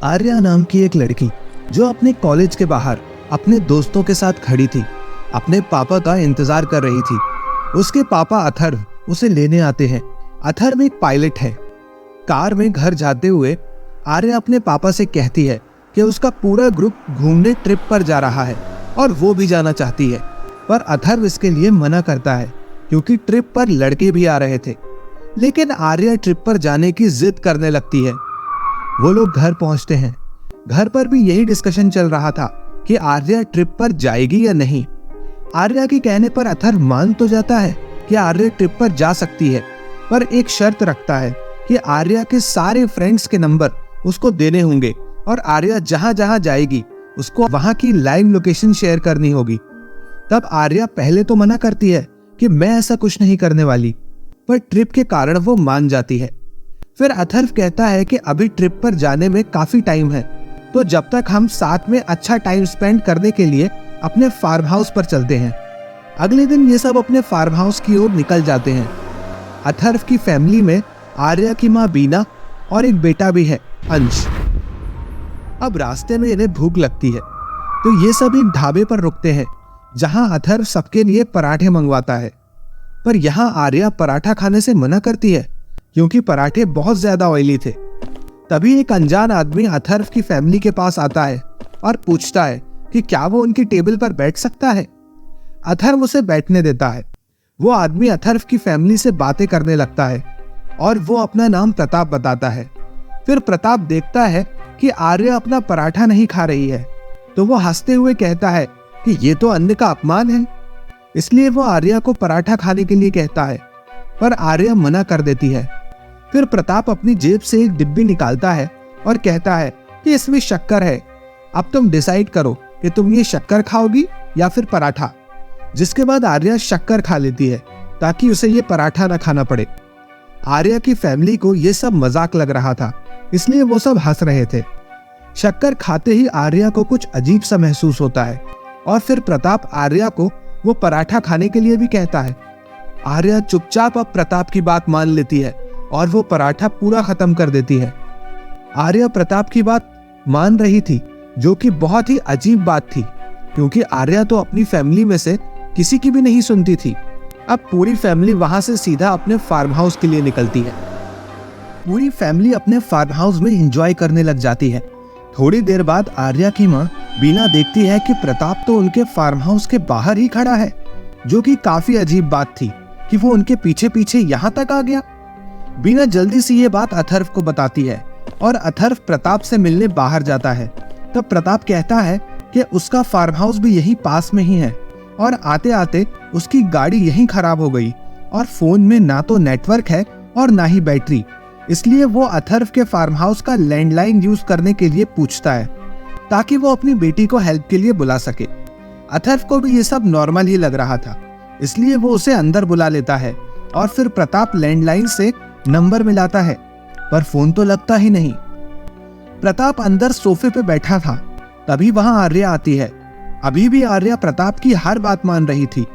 आर्या नाम की एक लड़की जो अपने कॉलेज के बाहर अपने दोस्तों के साथ खड़ी थी, अपने पापा का इंतजार कर रही थी। उसके पापा अथर्व उसे लेने आते हैं। अथर्व एक पायलट है। कार में घर जाते हुए आर्या अपने पापा से कहती है कि उसका पूरा ग्रुप घूमने ट्रिप पर जा रहा है और वो भी जाना चाहती है, पर अथर्व इसके लिए मना करता है क्योंकि ट्रिप पर लड़के भी आ रहे थे। लेकिन आर्या ट्रिप पर जाने की जिद करने लगती है। वो लोग घर पहुंचते हैं। घर पर भी यही डिस्कशन चल रहा था कि आर्या ट्रिप पर जाएगी या नहीं। आर्या के कहने पर अथर्व मान तो जाता है कि आर्या ट्रिप पर जा सकती है, पर एक शर्त रखता है कि आर्या के सारे फ्रेंड्स के नंबर उसको देने होंगे और आर्या जहां जहां जाएगी उसको वहां की लाइव लोकेशन शेयर करनी होगी। तब आर्या पहले तो मना करती है कि मैं ऐसा कुछ नहीं करने वाली, पर ट्रिप के कारण वो मान जाती है। फिर अथर्व कहता है कि अभी ट्रिप पर जाने में काफी टाइम है, तो जब तक हम साथ में अच्छा टाइम स्पेंड करने के लिए अपने फार्म हाउस पर चलते हैं। अगले दिन ये सब अपने फार्म हाउस की ओर निकल जाते हैं। अथर्व की फैमिली में आर्या की माँ बीना और एक बेटा भी है, अंश। अब रास्ते में इन्हें भूख लगती है, तो ये सब एक ढाबे पर रुकते हैं जहां अथर्व सबके लिए पराठे मंगवाता है। पर यहाँ आर्या पराठा खाने से मना करती है क्योंकि पराठे बहुत ज्यादा ऑयली थे। तभी एक अनजान आदमी अथर्व की फैमिली के पास आता है और पूछता है कि क्या वो उनकी टेबल पर बैठ सकता है। अथर्व उसे बैठने देता है। वो आदमी अथर्व की फैमिली से बातें करने लगता है और वो अपना नाम प्रताप बताता है। फिर प्रताप देखता है कि आर्या अपना पराठा नहीं खा रही है, तो वो हंसते हुए कहता है कि ये तो अन्न का अपमान है। इसलिए वो आर्या को पराठा खाने के लिए कहता है, पर आर्या मना कर देती है। फिर प्रताप अपनी जेब से एक डिब्बी निकालता है और कहता है कि इसमें शक्कर है, अब तुम डिसाइड करो कि तुम ये शक्कर खाओगी या फिर पराठा। जिसके बाद आर्या शक्कर खा लेती है ताकि उसे ये पराठा ना खाना पड़े। आर्या की फैमिली को ये सब मजाक लग रहा था, इसलिए वो सब हंस रहे थे। शक्कर खाते ही आर्या को कुछ अजीब सा महसूस होता है और फिर प्रताप आर्या को वो पराठा खाने के लिए भी कहता है। आर्या चुपचाप अब प्रताप की बात मान लेती है और वो पराठा पूरा खत्म कर देती है। आर्या प्रताप की बात मान रही थी, जो कि बहुत ही अजीब बात थी क्योंकि आर्या तो अपनी फैमिली में से किसी की भी नहीं सुनती थी। अब पूरी फैमिली वहां से सीधा अपने फार्म हाउस के लिए निकलती है। पूरी फैमिली अपने फार्म हाउस में एंजॉय करने लग जाती है। थोड़ी देर बाद आर्या की माँ बीना देखती है कि प्रताप तो उनके फार्म हाउस के बाहर ही खड़ा है, जो कि काफी अजीब बात थी कि वो उनके पीछे पीछे यहाँ तक आ गया। बीना जल्दी से ये बात अथर्व को बताती है और अथर्व प्रताप से मिलने बाहर जाता है। तब प्रताप कहता है कि उसका फार्म हाउस भी यहीं पास में ही है और आते आते उसकी गाड़ी यहीं खराब हो गई और फोन में ना तो नेटवर्क है और ना ही बैटरी। इसलिए वो अथर्व के फार्म हाउस का लैंडलाइन यूज करने के लिए पूछता है ताकि वो अपनी बेटी को हेल्प के लिए बुला सके। अथर्व को भी ये सब नॉर्मल ही लग रहा था, इसलिए वो उसे अंदर बुला लेता है और फिर प्रताप लैंडलाइन से नंबर मिलाता है, पर फोन तो लगता ही नहीं। प्रताप अंदर सोफे पे बैठा था, तभी वहां आर्या आती है। अभी भी आर्या प्रताप की हर बात मान रही थी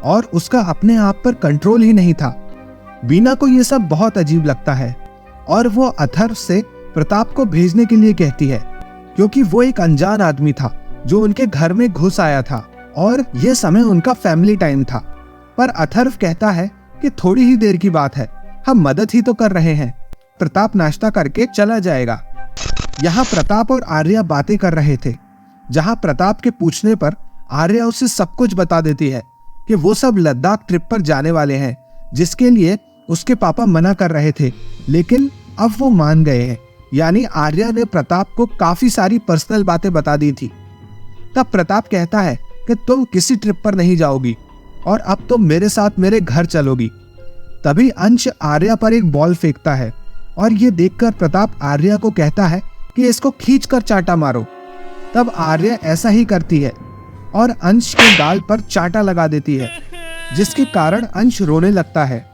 और उसका अपने आप पर कंट्रोल ही नहीं था। बीना को यह सब बहुत अजीब लगता है और वो अथर्व से प्रताप को भेजने के लिए कहती है क्योंकि वो एक अनजान आदमी था जो उनके घर में घुस आया था और यह समय उनका फैमिली टाइम था। पर अथर्व कहता है कि थोड़ी ही देर की बात है, हम मदद ही तो कर रहे हैं। प्रताप नाश्ता करके चला जाएगा। यहाँ प्रताप और आर्या बातें कर रहे थे, जहाँ प्रताप के पूछने पर आर्या उसे सब कुछ बता देती है कि वो सब लद्दाख ट्रिप पर जाने वाले हैं, जिसके लिए उसके पापा मना कर रहे थे, लेकिन अब वो मान गए हैं। यानी आर्या ने प्रताप को काफी सारी पर्सनल बातें बता दी थी। तब प्रताप कहता है कि तुम किसी ट्रिप पर नहीं जाओगी और अब तुम मेरे साथ मेरे घर चलोगी। तभी अंश आर्या पर एक बॉल फेंकता है और ये देखकर प्रताप आर्या को कहता है कि इसको खींचकर चाटा मारो। तब आर्या ऐसा ही करती है और अंश के गाल पर चाटा लगा देती है, जिसके कारण अंश रोने लगता है।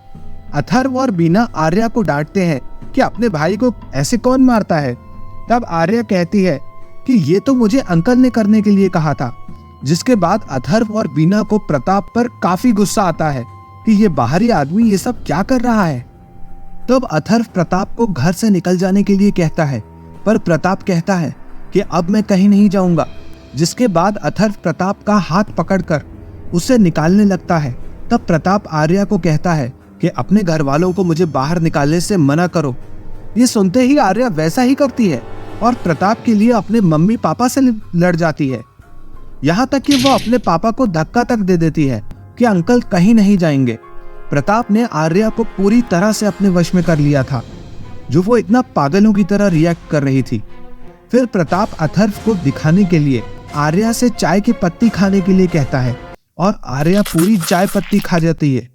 अथर्व और बीना आर्या को डांटते हैं कि अपने भाई को ऐसे कौन मारता है। तब आर्या कहती है कि ये तो मुझे अंकल ने करने के लिए कहा था। जिसके बाद अथर्व और बीना को प्रताप पर काफी गुस्सा आता है कि ये बाहरी आदमी ये सब क्या कर रहा है। तब अथर्व प्रताप को घर से निकल जाने के लिए कहता है पर प्रताप कहता है कि अब मैं कहीं नहीं जाऊंगा। जिसके बाद अथर्व प्रताप का हाथ पकड़कर उसे निकालने लगता है। तब प्रताप आर्या को कहता है कि अपने घर वालों को मुझे बाहर निकालने से मना करो। ये सुनते ही आर्या वैसा ही करती है और प्रताप के लिए अपने मम्मी पापा से लड़ जाती है। यहाँ तक कि वो अपने पापा को धक्का तक दे देती है कि अंकल कहीं नहीं जाएंगे। प्रताप ने आर्या को पूरी तरह से अपने वश में कर लिया था, जो वो इतना पागलों की तरह रिएक्ट कर रही थी। फिर प्रताप अथर्व को दिखाने के लिए आर्या से चाय की पत्ती खाने के लिए कहता है और आर्या पूरी चाय पत्ती खा जाती है।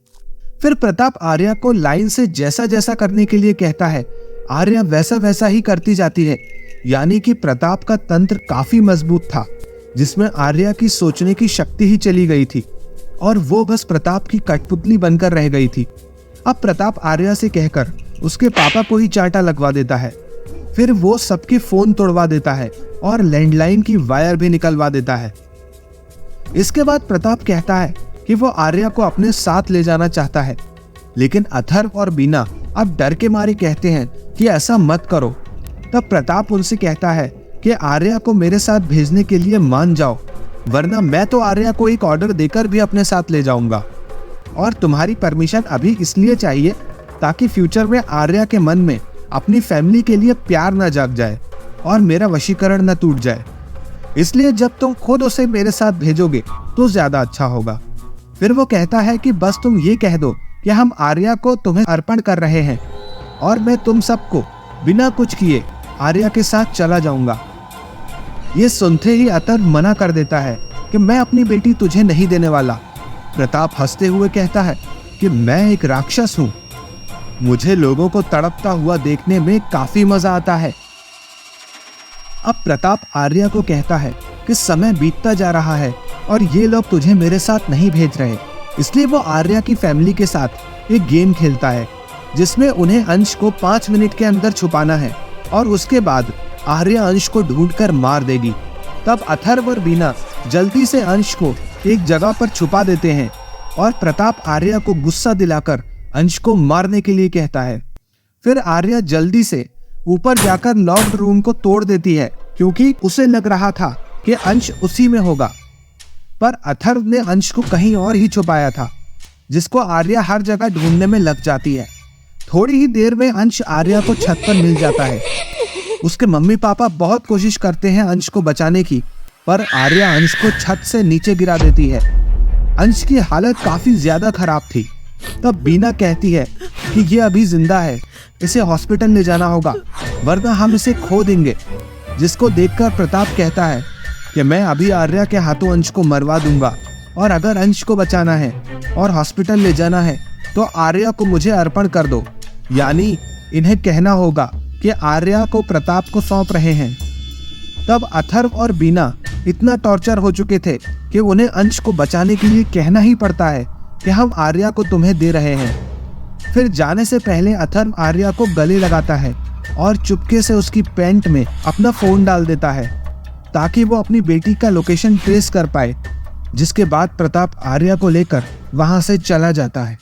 फिर प्रताप आर्या को लाइन से जैसा जैसा करने के लिए कहता है, आर्या वैसा वैसा ही करती जाती है। यानी कि प्रताप का तंत्र काफी मजबूत था, जिसमें आर्या की सोचने की शक्ति ही चली गई थी और वो बस प्रताप की कठपुतली बनकर रह गई थी। अब प्रताप आर्या से कहकर उसके पापा को ही चांटा लगवा देता है। फिर वो सबके फोन तोड़वा देता है और लैंडलाइन की वायर भी निकलवा देता है। इसके बाद प्रताप कहता है कि वो आर्या को अपने साथ ले जाना चाहता है, लेकिन अथर्व और बीना अब डर के मारे कहते हैं कि ऐसा मत करो। तब प्रताप उनसे कहता है कि आर्या को मेरे साथ भेजने के लिए मान जाओ, वरना मैं तो आर्या को एक ऑर्डर देकर भी अपने साथ ले जाऊंगा। और तुम्हारी परमिशन अभी इसलिए चाहिए ताकि फ्यूचर में आर्या के मन में अपनी फैमिली के लिए प्यार न जाग जाए और मेरा वशीकरण न टूट जाए। इसलिए जब तुम खुद उसे मेरे साथ भेजोगे तो ज्यादा अच्छा होगा। फिर वो कहता है कि बस तुम ये कह दो कि हम आर्या को तुम्हें अर्पण कर रहे हैं और मैं तुम सबको बिना कुछ किए आर्या के साथ चला जाऊंगा। ये सुनते ही अथर्व मना कर देता है कि मैं अपनी बेटी तुझे नहीं देने वाला। प्रताप हंसते हुए कहता है कि मैं एक राक्षस हूं, मुझे लोगों को तड़पता हुआ देखने में काफी मजा आता है। अब प्रताप आर्या को कहता है कि समय बीतता जा रहा है और ये लोग तुझे मेरे साथ नहीं भेज रहे। इसलिए वो आर्या की फैमिली के साथ एक गेम खेलता है, जिसमें उन्हें अंश को 5 मिनट के अंदर छुपाना है और उसके बाद आर्या अंश को ढूंढकर मार देगी। तब अथर्व और बीना जल्दी से अंश को एक जगह पर छुपा देते हैं और प्रताप आर्या को गुस्सा दिलाकर अंश को मारने के लिए कहता है। फिर आर्या जल्दी से ऊपर जाकर लॉक्ड रूम को तोड़ देती है, क्योंकि उसे लग रहा था कि अंश उसी में होगा। पर अथर्व ने अंश को कहीं और ही छुपाया था, जिसको आर्या हर जगह ढूंढने में लग जाती है। थोड़ी ही देर में अंश आर्या को छत पर मिल जाता है। उसके मम्मी पापा बहुत कोशिश करते हैं अंश को बचाने की, पर आर्या अंश को छत से नीचे गिरा देती है। अंश की हालत काफी ज्यादा खराब थी। तब बीना कहती है कि ये अभी जिंदा है, इसे हॉस्पिटल ले जाना होगा, वरना हम इसे खो देंगे। जिसको देखकर प्रताप कहता है कि मैं अभी आर्या के हाथों अंश को मरवा दूंगा, और अगर अंश को बचाना है और हॉस्पिटल ले जाना है तो आर्या को मुझे अर्पण कर दो। यानी इन्हें कहना होगा कि आर्या को प्रताप को सौंप रहे हैं। तब अथर्व और बीना इतना टॉर्चर हो चुके थे कि उन्हें अंश को बचाने के लिए कहना ही पड़ता है कि हम आर्या को तुम्हें दे रहे हैं। फिर जाने से पहले अथर्व आर्या को गले लगाता है और चुपके से उसकी पैंट में अपना फोन डाल देता है, ताकि वो अपनी बेटी का लोकेशन ट्रेस कर पाए। जिसके बाद प्रताप आर्या को लेकर वहां से चला जाता है।